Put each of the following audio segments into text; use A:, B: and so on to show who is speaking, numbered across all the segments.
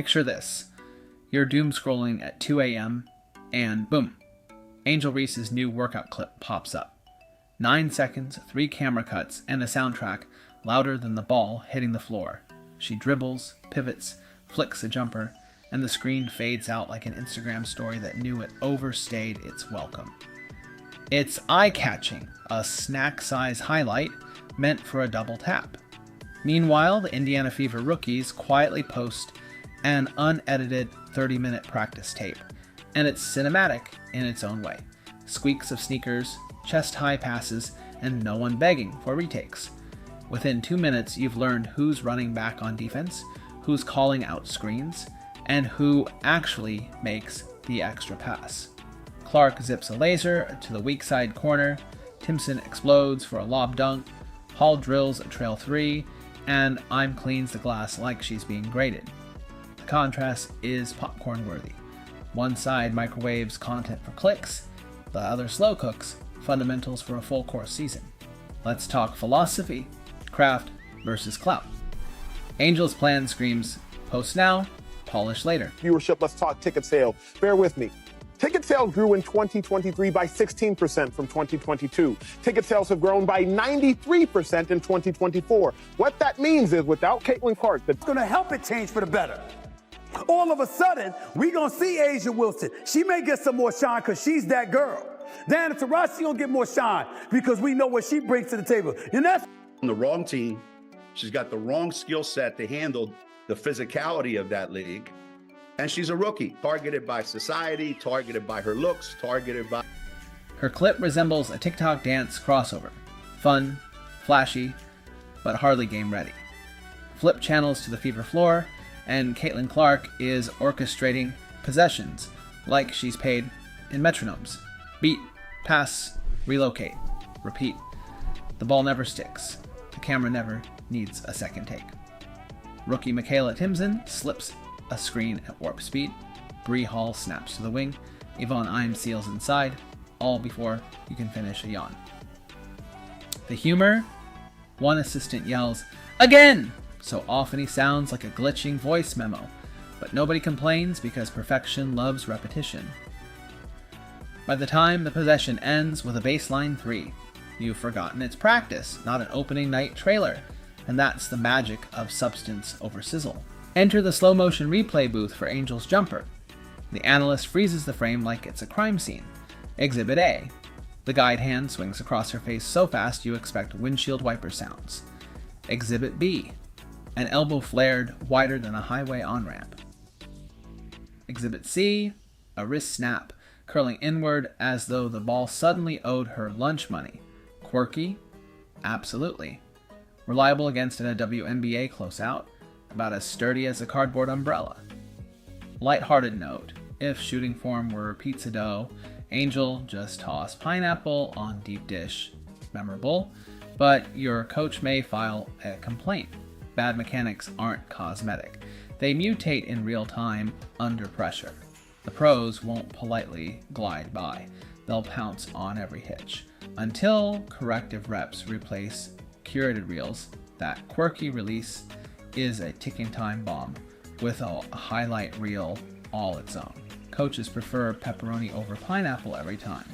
A: Picture this. You're doom scrolling at 2 a.m. and boom, Angel Reese's new workout clip pops up. 9 seconds, 3 camera cuts, and a soundtrack louder than the ball hitting the floor. She dribbles, pivots, flicks a jumper, and the screen fades out like an Instagram story that knew it overstayed its welcome. It's eye-catching, a snack-size highlight meant for a double tap. Meanwhile, the Indiana Fever rookies quietly post an unedited 30-minute practice tape, and it's cinematic in its own way. Squeaks of sneakers, chest-high passes, and no one begging for retakes. Within 2 minutes, you've learned who's running back on defense, who's calling out screens, and who actually makes the extra pass. Clark zips a laser to the weak side corner, Timson explodes for a lob dunk, Hall drills a trail 3, and Eim cleans the glass like she's being graded. The contrast is popcorn worthy. One side microwaves content for clicks, the other slow cooks fundamentals for a full course season. Let's talk philosophy, craft versus clout. Angel's plan screams, post now, polish later.
B: Viewership, let's talk ticket sale. Bear with me. Ticket sales grew in 2023 by 16% from 2022. Ticket sales have grown by 93% in 2024. What that means is without Caitlin Clark,
C: it's going to help it change for the better. All of a sudden, we're going to see Asia Wilson. She may get some more shine because she's that girl. Diana Taurasi going to get more shine because we know what she brings to the table. And that's
D: on the wrong team. She's got the wrong skill set to handle the physicality of that league. And she's a rookie, targeted by society, targeted by her looks, targeted by...
A: Her clip resembles a TikTok dance crossover. Fun, flashy, but hardly game ready. Flip channels to the Fever floor, and Caitlin Clark is orchestrating possessions like she's paid in metronomes. Beat, pass, relocate, repeat. The ball never sticks. The camera never needs a second take. Rookie Michaela Timson slips a screen at warp speed. Brie Hall snaps to the wing. Ivonne Eim seals inside, all before you can finish a yawn. The humor? One assistant yells, "Again!" so often he sounds like a glitching voice memo, but nobody complains because perfection loves repetition. By the time the possession ends with a baseline 3, you've forgotten it's practice, not an opening night trailer, and that's the magic of substance over sizzle. Enter the slow motion replay booth for Angel's jumper. The analyst freezes the frame like it's a crime scene. Exhibit A. The guide hand swings across her face so fast you expect windshield wiper sounds. Exhibit B. An elbow flared wider than a highway on-ramp. Exhibit C. A wrist snap, curling inward as though the ball suddenly owed her lunch money. Quirky? Absolutely. Reliable against a WNBA closeout, about as sturdy as a cardboard umbrella. Lighthearted note, if shooting form were pizza dough, Angel just toss pineapple on deep dish. Memorable, but your coach may file a complaint. Bad mechanics aren't cosmetic. They mutate in real time under pressure. The pros won't politely glide by. They'll pounce on every hitch. Until corrective reps replace curated reels, that quirky release is a ticking time bomb with a highlight reel all its own. Coaches prefer pepperoni over pineapple every time.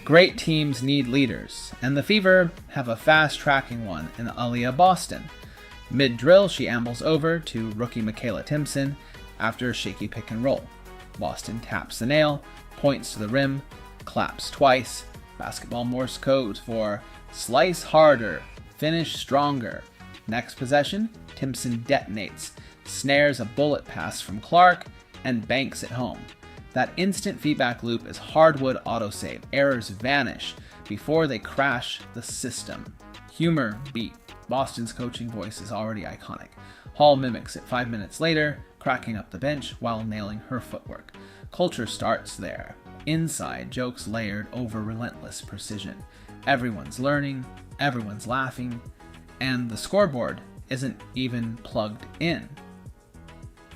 A: Great teams need leaders, and the Fever have a fast-tracking one in Aaliyah Boston. Mid-drill, she ambles over to rookie Michaela Timson after a shaky pick and roll. Boston taps the nail, points to the rim, claps twice. Basketball Morse code for slice harder, finish stronger. Next possession, Timson detonates, snares a bullet pass from Clark, and banks it home. That instant feedback loop is hardwood autosave. Errors vanish before they crash the system. Humor beat. Boston's coaching voice is already iconic. Hall mimics it 5 minutes later, cracking up the bench while nailing her footwork. Culture starts there. Inside, jokes layered over relentless precision. Everyone's learning, everyone's laughing, and the scoreboard isn't even plugged in.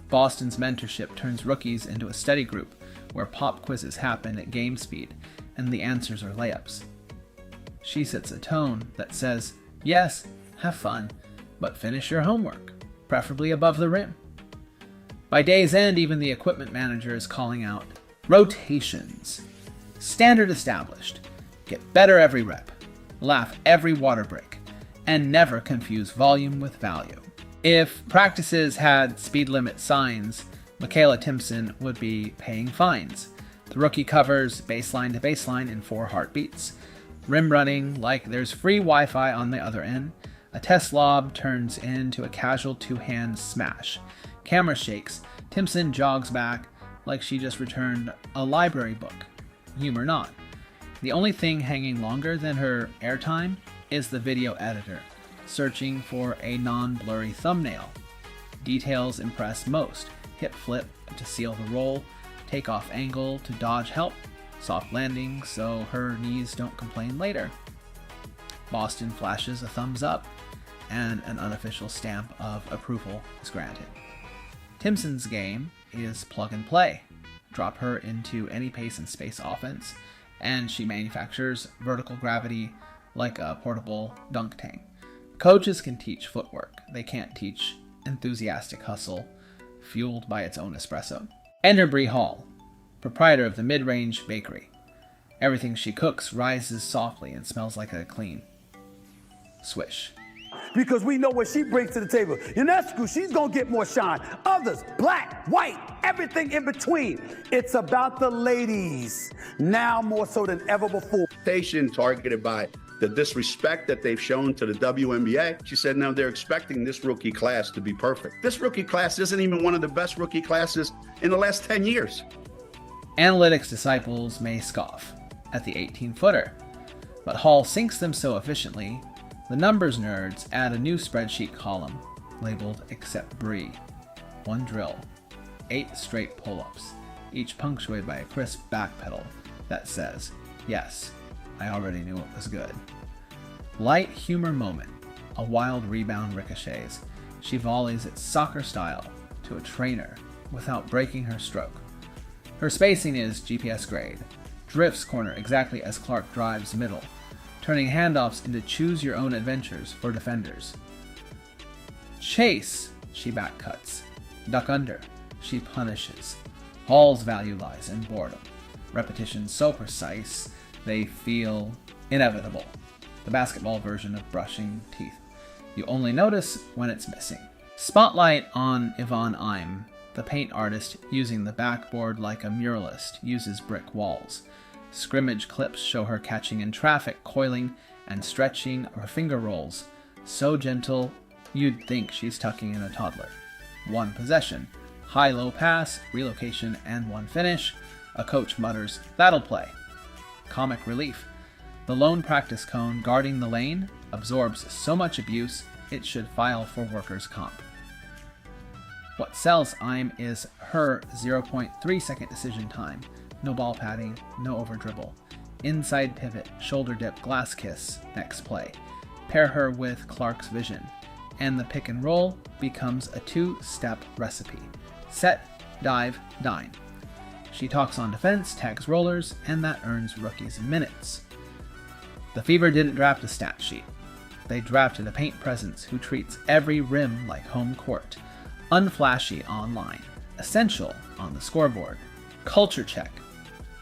A: Boston's mentorship turns rookies into a study group where pop quizzes happen at game speed and the answers are layups. She sets a tone that says, yes, have fun, but finish your homework, preferably above the rim. By day's end, even the equipment manager is calling out, rotations. Standard established. Get better every rep. Laugh every water break. And never confuse volume with value. If practices had speed limit signs, Michaela Timson would be paying fines. The rookie covers baseline to baseline in 4 heartbeats. Rim running like there's free Wi-Fi on the other end. A test lob turns into a casual 2-hand smash. Camera shakes. Timson jogs back like she just returned a library book. Humor not. The only thing hanging longer than her airtime is the video editor, searching for a non-blurry thumbnail. Details impress most. Hip flip to seal the roll, takeoff angle to dodge help, soft landing so her knees don't complain later. Boston flashes a thumbs up, and an unofficial stamp of approval is granted. Timson's game is plug and play. Drop her into any pace and space offense, and she manufactures vertical gravity like a portable dunk tank. Coaches can teach footwork. They can't teach enthusiastic hustle, fueled by its own espresso. Enter Brie Hall, proprietor of the Mid-Range Bakery. Everything she cooks rises softly and smells like a clean swish.
C: Because we know what she brings to the table. Ionescu, she's gonna get more shine. Others, black, white, everything in between. It's about the ladies, now more so than ever before.
D: Station targeted by the disrespect that they've shown to the WNBA. She said now they're expecting this rookie class to be perfect. This rookie class isn't even one of the best rookie classes in the last 10 years.
A: Analytics disciples may scoff at the 18-footer, but Hall sinks them so efficiently, the numbers nerds add a new spreadsheet column labeled Except Brie. 1 drill, 8 straight pull-ups, each punctuated by a crisp back pedal that says, yes, I already knew it was good. Light humor moment, a wild rebound ricochets. She volleys it soccer style to a trainer without breaking her stroke. Her spacing is GPS grade, drifts corner exactly as Clark drives middle, turning handoffs into choose-your-own adventures for defenders. Chase, she back cuts. Duck under, she punishes. Hall's value lies in boredom. Repetitions so precise, they feel inevitable. The basketball version of brushing teeth. You only notice when it's missing. Spotlight on Ivonne Eim, the paint artist using the backboard like a muralist uses brick walls. Scrimmage clips show her catching in traffic, coiling and stretching her finger rolls. So gentle, you'd think she's tucking in a toddler. 1 possession, high-low pass, relocation, and 1 finish. A coach mutters, that'll play. Comic relief. The lone practice cone guarding the lane absorbs so much abuse, it should file for workers' comp. What sells Eim is her 0.3 second decision time. No ball padding, no over dribble. Inside pivot, shoulder dip, glass kiss, next play. Pair her with Clark's vision, and the pick and roll becomes a 2-step recipe. Set, dive, dine. She talks on defense, tags rollers, and that earns rookies minutes. The Fever didn't draft a stat sheet. They drafted a paint presence who treats every rim like home court. Unflashy online. Essential on the scoreboard. Culture check.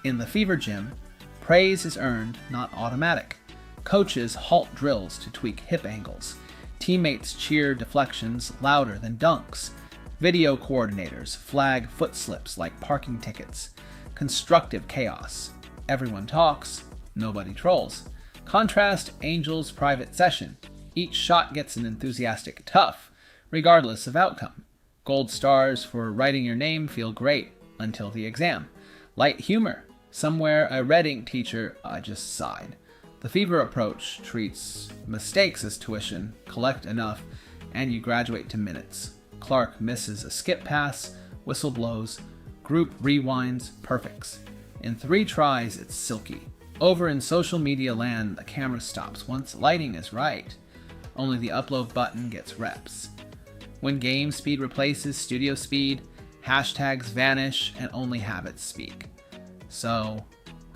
A: In the Fever gym, praise is earned, not automatic. Coaches halt drills to tweak hip angles. Teammates cheer deflections louder than dunks. Video coordinators flag foot slips like parking tickets. Constructive chaos. Everyone talks, nobody trolls. Contrast Angel's private session. Each shot gets an enthusiastic tough, regardless of outcome. Gold stars for writing your name feel great until the exam. Light humor. Somewhere a red ink teacher, I just sighed. The Fever approach treats mistakes as tuition, collect enough, and you graduate to minutes. Clark misses a skip pass, whistle blows, group rewinds, perfects. In 3 tries, it's silky. Over in social media land, the camera stops once lighting is right. Only the upload button gets reps. When game speed replaces studio speed, hashtags vanish and only habits speak. So,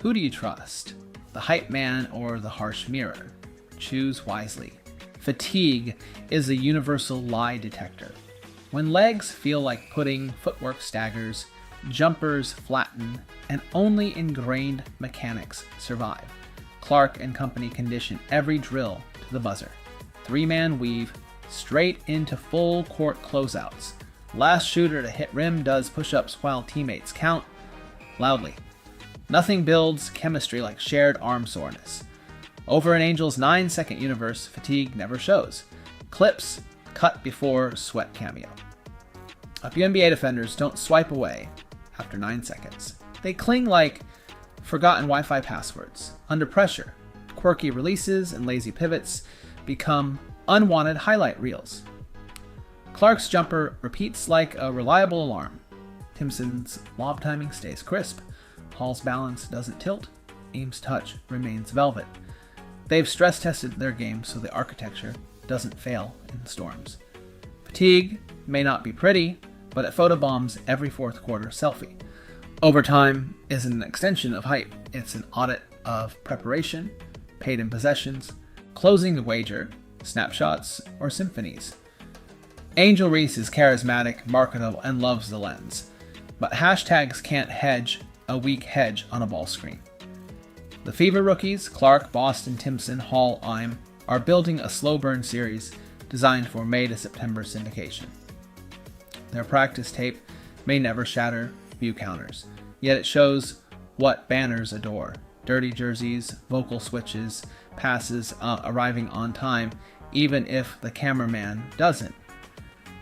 A: who do you trust? The hype man or the harsh mirror? Choose wisely. Fatigue is a universal lie detector. When legs feel like pudding, footwork staggers, jumpers flatten, and only ingrained mechanics survive, Clark and company condition every drill to the buzzer. 3-man weave, straight into full court closeouts. Last shooter to hit rim does push-ups while teammates count loudly. Nothing builds chemistry like shared arm soreness. Over an Angel's 9-second universe, fatigue never shows. Clips cut before sweat cameo. WNBA defenders don't swipe away after 9 seconds. They cling like forgotten Wi-Fi passwords. Under pressure, quirky releases and lazy pivots become unwanted highlight reels. Clark's jumper repeats like a reliable alarm. Timson's lob timing stays crisp. Hall's balance doesn't tilt. Eim's touch remains velvet. They've stress-tested their game so the architecture doesn't fail in storms. Fatigue may not be pretty, but it photobombs every fourth quarter selfie. Overtime isn't an extension of hype. It's an audit of preparation, paid-in possessions, closing the wager, snapshots, or symphonies. Angel Reese is charismatic, marketable, and loves the lens. But hashtags can't hedge a weak hedge on a ball screen. The Fever rookies, Clark, Boston, Timson, Hall, Eim, are building a slow burn series designed for May to September syndication. Their practice tape may never shatter view counters, yet it shows what banners adore. Dirty jerseys, vocal switches, passes arriving on time, even if the cameraman doesn't.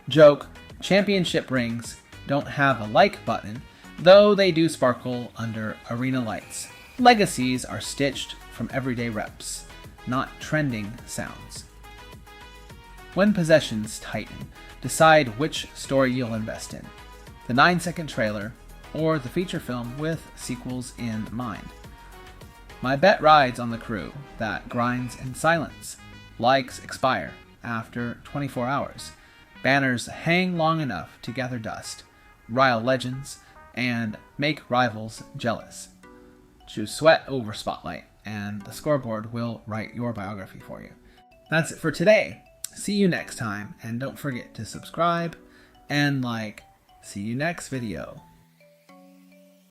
A: Joke, championship rings don't have a like button, though they do sparkle under arena lights. Legacies are stitched from everyday reps, not trending sounds. When possessions tighten, decide which story you'll invest in. The 9-second trailer or the feature film with sequels in mind. My bet rides on the crew that grinds in silence. Likes expire after 24 hours. Banners hang long enough to gather dust, rile legends, and make rivals jealous. Choose sweat over spotlight, and the scoreboard will write your biography for you. That's it for today. See you next time, and don't forget to subscribe and like. See you next video.